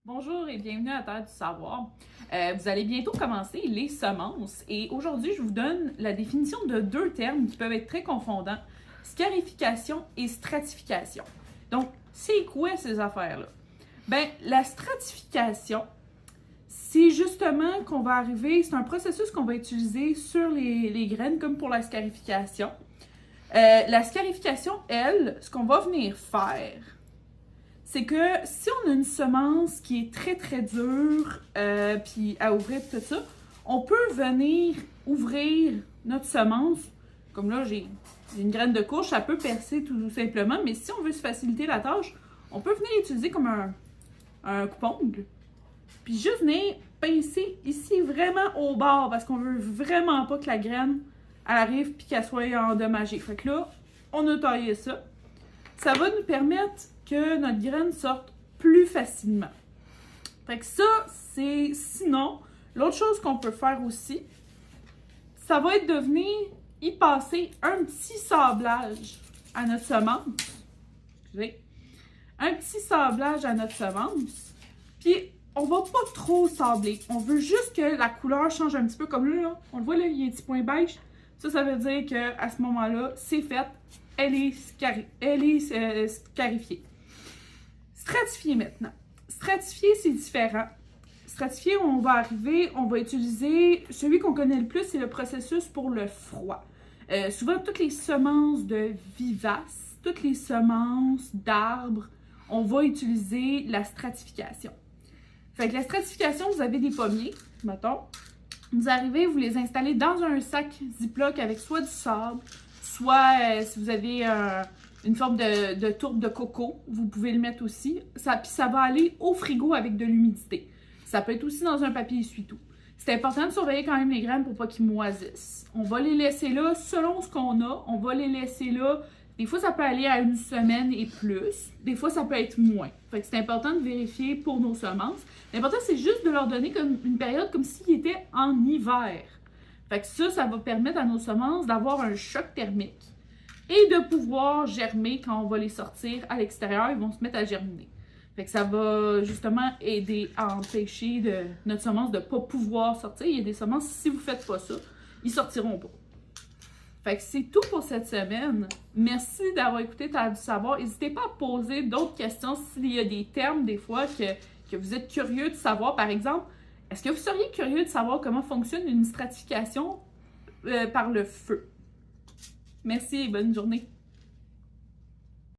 Bonjour et bienvenue à Terre du Savoir. Vous allez bientôt commencer les semences et aujourd'hui je vous donne la définition de deux termes qui peuvent être très confondants, scarification et stratification. Donc, c'est quoi ces affaires-là? Ben, la stratification, c'est justement qu'on va arriver, c'est un processus qu'on va utiliser sur les graines comme pour la scarification. La scarification, elle, ce qu'on va venir faire, c'est que si on a une semence qui est très très dure, puis à ouvrir tout ça, on peut venir ouvrir notre semence. Comme là, j'ai une graine de courge, ça peut percer tout simplement, mais si on veut se faciliter la tâche, on peut venir l'utiliser comme un coupe-ongle. Puis juste venir pincer ici vraiment au bord, parce qu'on veut vraiment pas que la graine elle arrive puis qu'elle soit endommagée. Fait que là, on a taillé ça. Ça va nous permettre que notre graine sorte plus facilement. Fait que ça, c'est... Sinon, l'autre chose qu'on peut faire aussi, ça va être de venir y passer un petit sablage à notre semence. Excusez. Un petit sablage à notre semence. Puis, on va pas trop sabler. On veut juste que la couleur change un petit peu. Comme là, on le voit, là, il y a un petit point beige. Ça veut dire qu'à ce moment-là, c'est fait. Elle est scarifiée. Stratifier maintenant. Stratifier, c'est différent. Stratifier, on va utiliser, celui qu'on connaît le plus, c'est le processus pour le froid. Souvent, toutes les semences de vivaces, toutes les semences d'arbres, on va utiliser la stratification. Fait que la stratification, vous avez des pommiers, mettons. Vous arrivez, vous les installez dans un sac Ziploc avec soit du sable, soit si vous avez une forme de tourbe de coco, vous pouvez le mettre aussi. Puis ça va aller au frigo avec de l'humidité. Ça peut être aussi dans un papier essuie-tout. C'est important de surveiller quand même les graines pour pas qu'ils moisissent. On va les laisser là selon ce qu'on a. On va les laisser là. Des fois, ça peut aller à une semaine et plus. Des fois, ça peut être moins. Fait que c'est important de vérifier pour nos semences. L'important, c'est juste de leur donner comme une période comme s'ils étaient en hiver. Fait que ça va permettre à nos semences d'avoir un choc thermique et de pouvoir germer quand on va les sortir à l'extérieur. Ils vont se mettre à germiner. Fait que ça va justement aider à empêcher notre semence de ne pas pouvoir sortir. Il y a des semences, si vous ne faites pas ça, ils ne sortiront pas. Fait que c'est tout pour cette semaine. Merci d'avoir écouté Terre du Savoir. N'hésitez pas à poser d'autres questions s'il y a des termes des fois que vous êtes curieux de savoir. Par exemple, est-ce que vous seriez curieux de savoir comment fonctionne une stratification par le feu? Merci et bonne journée.